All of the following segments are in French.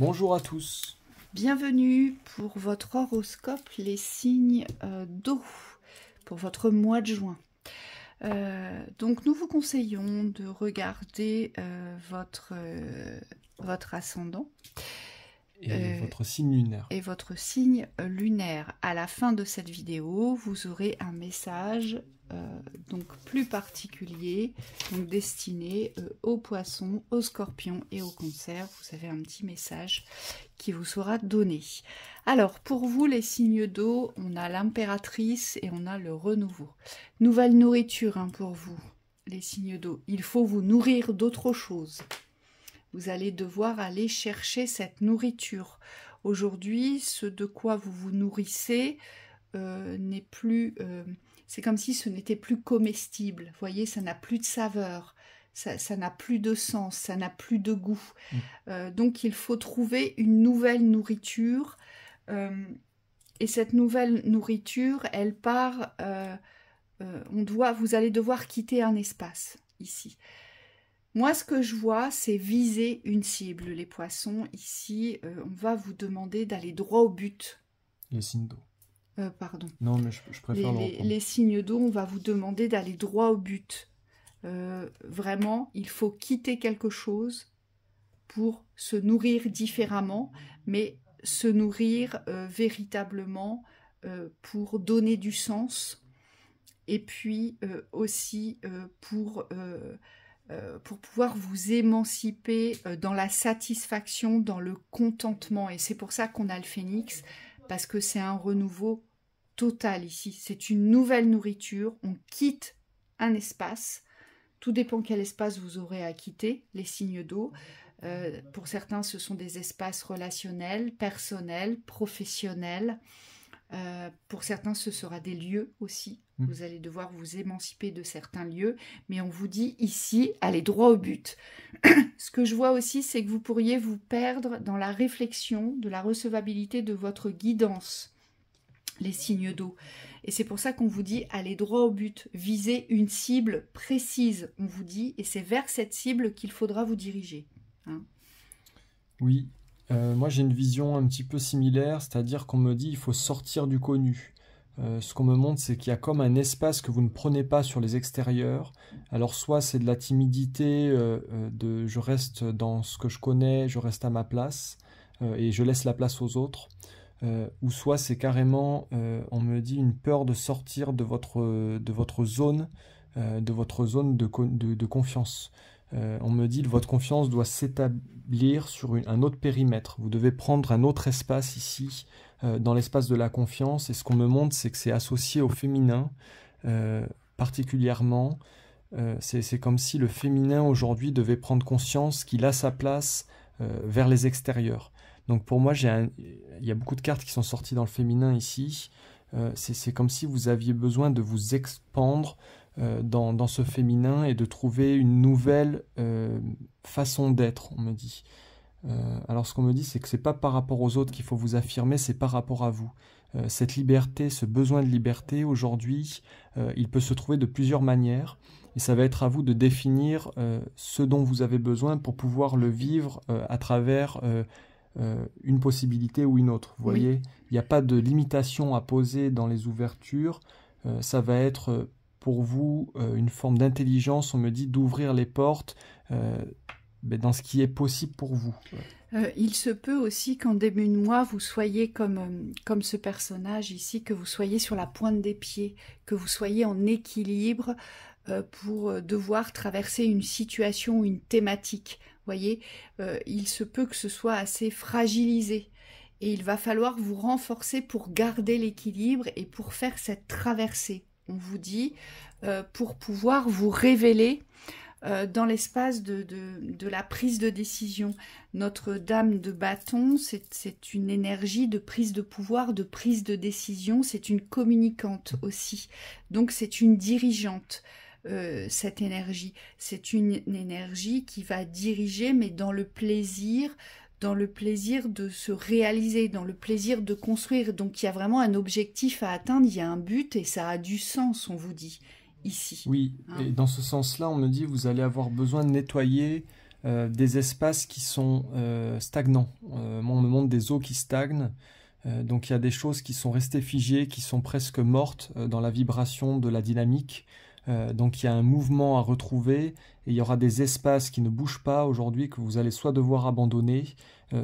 Bonjour à tous. Bienvenue pour votre horoscope, les signes d'eau, pour votre mois de juin. Donc nous vous conseillons de regarder votre ascendant. Et votre signe lunaire. Et votre signe lunaire. À la fin de cette vidéo, vous aurez un message donc plus particulier, donc destiné aux poissons, aux scorpions et aux cancers. Vous avez un petit message qui vous sera donné. Alors, pour vous, les signes d'eau, on a l'impératrice et on a le renouveau. Nouvelle nourriture pour vous, les signes d'eau. Il faut vous nourrir d'autre chose. Vous allez devoir aller chercher cette nourriture. Aujourd'hui, ce de quoi vous vous nourrissez n'est plus... c'est comme si ce n'était plus comestible. Vous voyez, ça n'a plus de saveur, ça n'a plus de sens, ça n'a plus de goût. Donc, il faut trouver une nouvelle nourriture. Et cette nouvelle nourriture, elle part... vous allez devoir quitter un espace, ici. Moi, ce que je vois, c'est viser une cible. Les poissons, ici, on va vous demander d'aller droit au but. Les signes d'eau. Pardon. Non, mais je préfère le reprendre. Les signes d'eau, on va vous demander d'aller droit au but. Vraiment, il faut quitter quelque chose pour se nourrir différemment, mais se nourrir véritablement pour donner du sens. Et puis aussi pour pouvoir vous émanciper dans la satisfaction, dans le contentement. Et c'est pour ça qu'on a le phénix, parce que c'est un renouveau total ici. C'est une nouvelle nourriture, on quitte un espace. Tout dépend quel espace vous aurez à quitter, les signes d'eau. Pour certains, ce sont des espaces relationnels, personnels, professionnels. Pour certains, ce sera des lieux aussi. Vous allez devoir vous émanciper de certains lieux, mais on vous dit ici, allez droit au but. Ce que je vois aussi, c'est que vous pourriez vous perdre dans la réflexion de la recevabilité de votre guidance, les signes d'eau. Et c'est pour ça qu'on vous dit, allez droit au but, visez une cible précise, on vous dit, et c'est vers cette cible qu'il faudra vous diriger. Oui, moi j'ai une vision un petit peu similaire, c'est-à-dire qu'on me dit il faut sortir du connu. Ce qu'on me montre, c'est qu'il y a comme un espace que vous ne prenez pas sur les extérieurs. Alors soit c'est de la timidité, je reste dans ce que je connais, je reste à ma place et je laisse la place aux autres. Ou soit c'est carrément, on me dit, une peur de sortir de votre zone de confiance. On me dit que votre confiance doit s'établir sur un autre périmètre. Vous devez prendre un autre espace ici, dans l'espace de la confiance. Et ce qu'on me montre, c'est que c'est associé au féminin, particulièrement. C'est comme si le féminin aujourd'hui devait prendre conscience qu'il a sa place vers les extérieurs. Donc pour moi, il y a beaucoup de cartes qui sont sorties dans le féminin ici. C'est comme si vous aviez besoin de vous expandre dans ce féminin et de trouver une nouvelle façon d'être, on me dit. Alors ce qu'on me dit, c'est que c'est pas par rapport aux autres qu'il faut vous affirmer, c'est par rapport à vous. Cette liberté, ce besoin de liberté, aujourd'hui, il peut se trouver de plusieurs manières. Et ça va être à vous de définir ce dont vous avez besoin pour pouvoir le vivre à travers une possibilité ou une autre. Vous voyez, il n'y a pas de limitation à poser dans les ouvertures. Ça va être pour vous une forme d'intelligence, on me dit, d'ouvrir les portes dans ce qui est possible pour vous. Il se peut aussi qu'en début de mois, vous soyez comme ce personnage ici, que vous soyez sur la pointe des pieds, que vous soyez en équilibre pour devoir traverser une situation ou une thématique. Vous voyez, il se peut que ce soit assez fragilisé. Et il va falloir vous renforcer pour garder l'équilibre et pour faire cette traversée. On vous dit, pour pouvoir vous révéler dans l'espace de la prise de décision. Notre dame de bâton, c'est une énergie de prise de pouvoir, de prise de décision. C'est une communicante aussi. Donc c'est une dirigeante. Cette énergie, c'est une énergie qui va diriger, mais dans le plaisir de se réaliser, dans le plaisir de construire. Donc il y a vraiment un objectif à atteindre, il y a un but et ça a du sens, on vous dit, ici. Oui, et dans ce sens-là, on me dit vous allez avoir besoin de nettoyer des espaces qui sont stagnants. montre des eaux qui stagnent. Donc il y a des choses qui sont restées figées, qui sont presque mortes dans la vibration de la dynamique. Donc il y a un mouvement à retrouver et il y aura des espaces qui ne bougent pas aujourd'hui que vous allez soit devoir abandonner,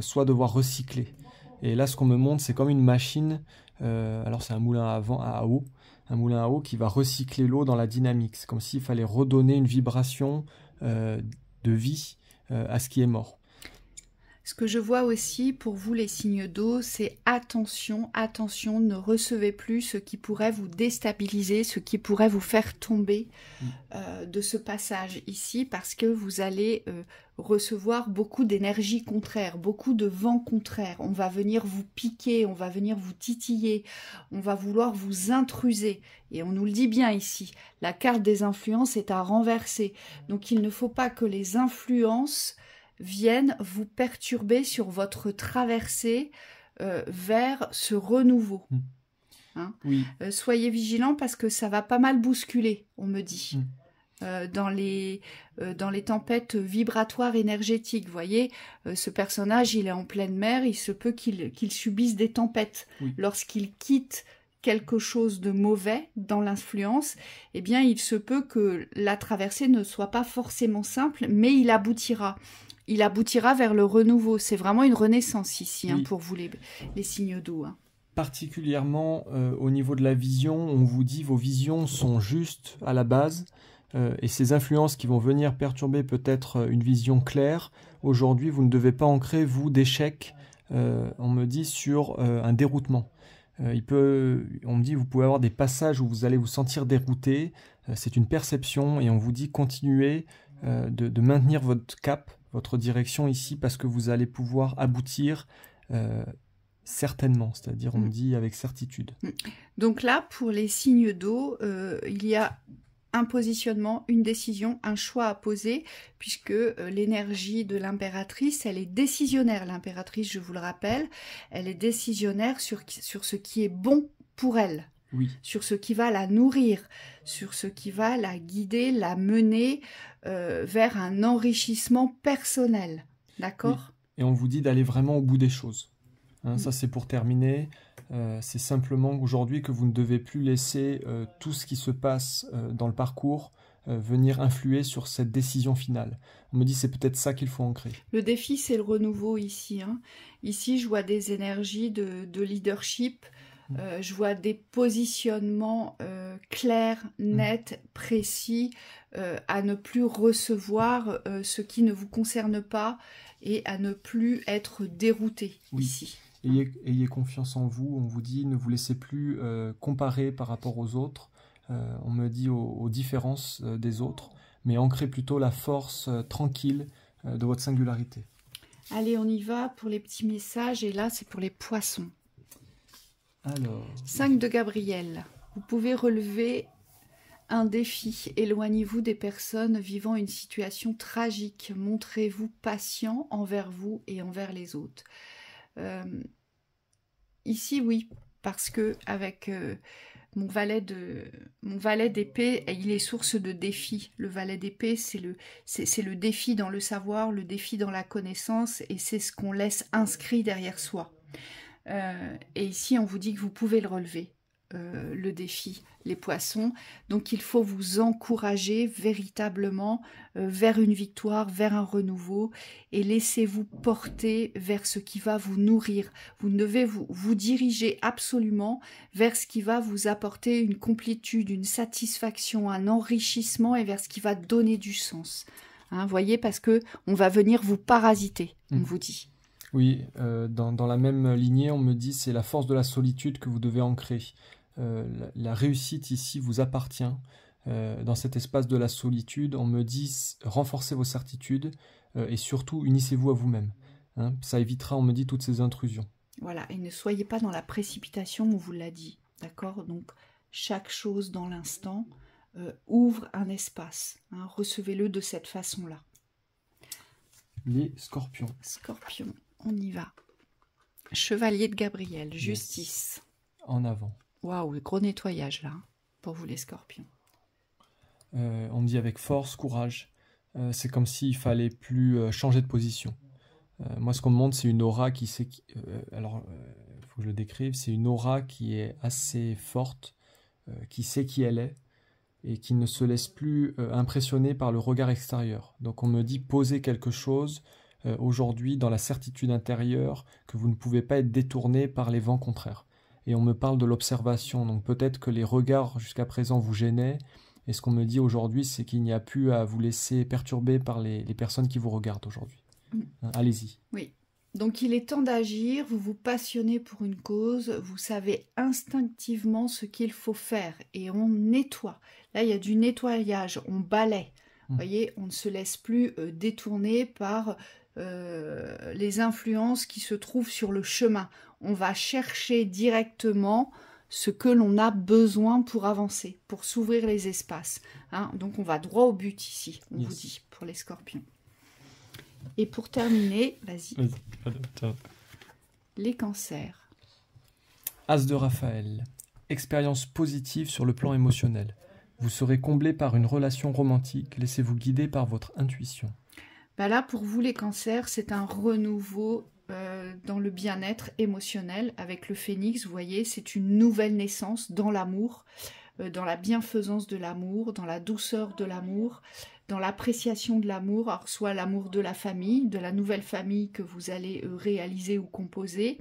soit devoir recycler. Et là ce qu'on me montre c'est comme une machine, alors c'est un moulin à eau, un moulin à eau qui va recycler l'eau dans la dynamique. C'est comme s'il fallait redonner une vibration de vie à ce qui est mort. Ce que je vois aussi pour vous les signes d'eau, c'est attention, attention, ne recevez plus ce qui pourrait vous déstabiliser, ce qui pourrait vous faire tomber de ce passage ici, parce que vous allez recevoir beaucoup d'énergie contraire, beaucoup de vent contraire. On va venir vous piquer, on va venir vous titiller, on va vouloir vous intruser. Et on nous le dit bien ici, la carte des influences est à renverser. Donc il ne faut pas que les influences viennent vous perturber sur votre traversée vers ce renouveau. Hein. Oui. Soyez vigilants parce que ça va pas mal bousculer, on me dit. Dans les tempêtes vibratoires énergétiques, vous voyez, ce personnage, il est en pleine mer, il se peut qu'il subisse des tempêtes. Oui. Lorsqu'il quitte quelque chose de mauvais dans l'influence, eh bien, il se peut que la traversée ne soit pas forcément simple, mais il aboutira. Il aboutira vers le renouveau. C'est vraiment une renaissance ici, hein, pour vous les signes d'eau. Hein. Particulièrement au niveau de la vision, on vous dit vos visions sont justes à la base et ces influences qui vont venir perturber peut-être une vision claire, aujourd'hui vous ne devez pas ancrer vous d'échecs, on me dit, sur un déroutement. On me dit vous pouvez avoir des passages où vous allez vous sentir dérouté, c'est une perception et on vous dit continuez de maintenir votre cap, votre direction ici parce que vous allez pouvoir aboutir certainement, c'est-à-dire on me dit avec certitude. Donc là, pour les signes d'eau, il y a un positionnement, une décision, un choix à poser, puisque l'énergie de l'impératrice, elle est décisionnaire. L'impératrice, je vous le rappelle, elle est décisionnaire sur ce qui est bon pour elle. Oui. Sur ce qui va la nourrir, sur ce qui va la guider, la mener vers un enrichissement personnel. D'accord ? Oui. Et on vous dit d'aller vraiment au bout des choses. Hein, ça, c'est pour terminer. C'est simplement aujourd'hui que vous ne devez plus laisser tout ce qui se passe dans le parcours venir influer sur cette décision finale. On me dit c'est peut-être ça qu'il faut ancrer. Le défi, c'est le renouveau ici. Hein. Ici, je vois des énergies de leadership. Je vois des positionnements clairs, nets, précis, à ne plus recevoir ce qui ne vous concerne pas et à ne plus être dérouté ici. Ayez confiance en vous, on vous dit ne vous laissez plus comparer par rapport aux autres, on me dit aux différences des autres, mais ancrez plutôt la force tranquille de votre singularité. Allez, on y va pour les petits messages et là c'est pour les poissons. Alors... 5 de Gabriel. Vous pouvez relever un défi. Éloignez-vous des personnes vivant une situation tragique. Montrez-vous patient envers vous et envers les autres. Ici, oui, parce que avec mon valet d'épée, il est source de défi. Le valet d'épée, c'est le défi dans le savoir, le défi dans la connaissance, et c'est ce qu'on laisse inscrit derrière soi. Et ici, on vous dit que vous pouvez le relever, le défi, les poissons. Donc, il faut vous encourager véritablement vers une victoire, vers un renouveau, et laissez-vous porter vers ce qui va vous nourrir. Vous devez vous diriger absolument vers ce qui va vous apporter une complétude, une satisfaction, un enrichissement, et vers ce qui va donner du sens. Hein, voyez, parce que on va venir vous parasiter, on vous dit. Oui, dans la même lignée, on me dit c'est la force de la solitude que vous devez ancrer. La réussite ici vous appartient. Dans cet espace de la solitude, on me dit renforcez vos certitudes et surtout unissez-vous à vous-même. Hein, ça évitera, on me dit, toutes ces intrusions. Voilà, et ne soyez pas dans la précipitation, on vous l'a dit. D'accord ? Donc, chaque chose dans l'instant ouvre un espace. Hein, recevez-le de cette façon-là. Les scorpions. Scorpion. On y va. Chevalier de Gabriel, justice. En avant. Waouh, le gros nettoyage là, pour vous les scorpions. On me dit avec force, courage. C'est comme s'il fallait plus changer de position. Moi, ce qu'on me montre, c'est une aura qui sait... alors, il faut que je le décrive. C'est une aura qui est assez forte, qui sait qui elle est, et qui ne se laisse plus impressionner par le regard extérieur. Donc on me dit poser quelque chose aujourd'hui dans la certitude intérieure que vous ne pouvez pas être détourné par les vents contraires. Et on me parle de l'observation, donc peut-être que les regards jusqu'à présent vous gênaient, et ce qu'on me dit aujourd'hui, c'est qu'il n'y a plus à vous laisser perturber par les personnes qui vous regardent aujourd'hui. Allez-y. Oui. Donc il est temps d'agir, vous vous passionnez pour une cause, vous savez instinctivement ce qu'il faut faire et on nettoie. Là, il y a du nettoyage, on balaie. Vous voyez, on ne se laisse plus détourner par les influences qui se trouvent sur le chemin. On va chercher directement ce que l'on a besoin pour avancer, pour s'ouvrir les espaces. Hein. Donc on va droit au but ici, on vous dit, pour les scorpions. Et pour terminer, vas-y. Les cancers. As de Raphaël. Expérience positive sur le plan émotionnel. Vous serez comblé par une relation romantique. Laissez-vous guider par votre intuition. Bah là, pour vous, les cancers, c'est un renouveau dans le bien-être émotionnel. Avec le phénix, vous voyez, c'est une nouvelle naissance dans l'amour, dans la bienfaisance de l'amour, dans la douceur de l'amour, dans l'appréciation de l'amour, alors soit l'amour de la famille, de la nouvelle famille que vous allez réaliser ou composer,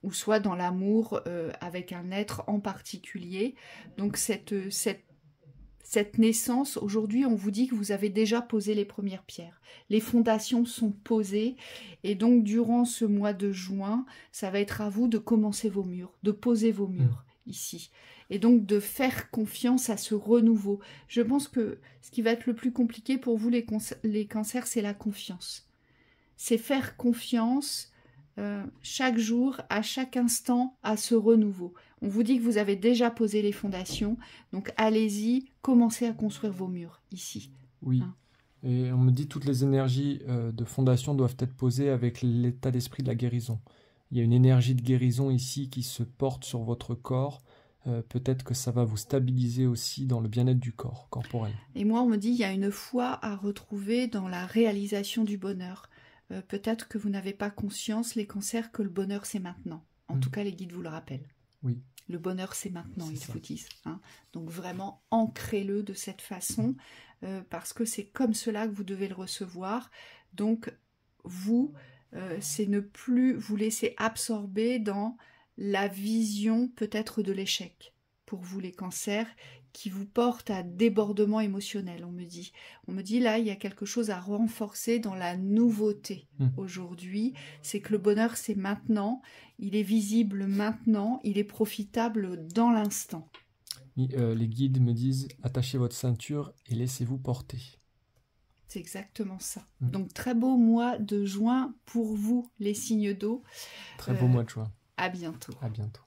ou soit dans l'amour avec un être en particulier. Donc cette naissance, aujourd'hui, on vous dit que vous avez déjà posé les premières pierres. Les fondations sont posées et donc durant ce mois de juin, ça va être à vous de commencer vos murs, de poser vos murs ici. Et donc de faire confiance à ce renouveau. Je pense que ce qui va être le plus compliqué pour vous, les cancers, c'est la confiance. C'est faire confiance chaque jour, à chaque instant, à ce renouveau. On vous dit que vous avez déjà posé les fondations, donc allez-y, commencez à construire vos murs, ici. Oui, hein. Et on me dit que toutes les énergies de fondation doivent être posées avec l'état d'esprit de la guérison. Il y a une énergie de guérison ici qui se porte sur votre corps. Peut-être que ça va vous stabiliser aussi dans le bien-être du corps corporel. Et moi, on me dit qu'il y a une foi à retrouver dans la réalisation du bonheur. Peut-être que vous n'avez pas conscience, les cancers, que le bonheur, c'est maintenant. En tout cas, les guides vous le rappellent. Oui. Le bonheur, c'est maintenant, ils vous disent. Hein. Donc vraiment, ancrez-le de cette façon, parce que c'est comme cela que vous devez le recevoir. Donc, vous, c'est ne plus vous laisser absorber dans la vision peut-être de l'échec. Pour vous, les cancers, qui vous porte à débordement émotionnel, on me dit. On me dit, là, il y a quelque chose à renforcer dans la nouveauté aujourd'hui. C'est que le bonheur, c'est maintenant. Il est visible maintenant. Il est profitable dans l'instant. Les guides me disent, attachez votre ceinture et laissez-vous porter. C'est exactement ça. Donc, très beau mois de juin pour vous, les signes d'eau. Très beau mois de juin. À bientôt. À bientôt.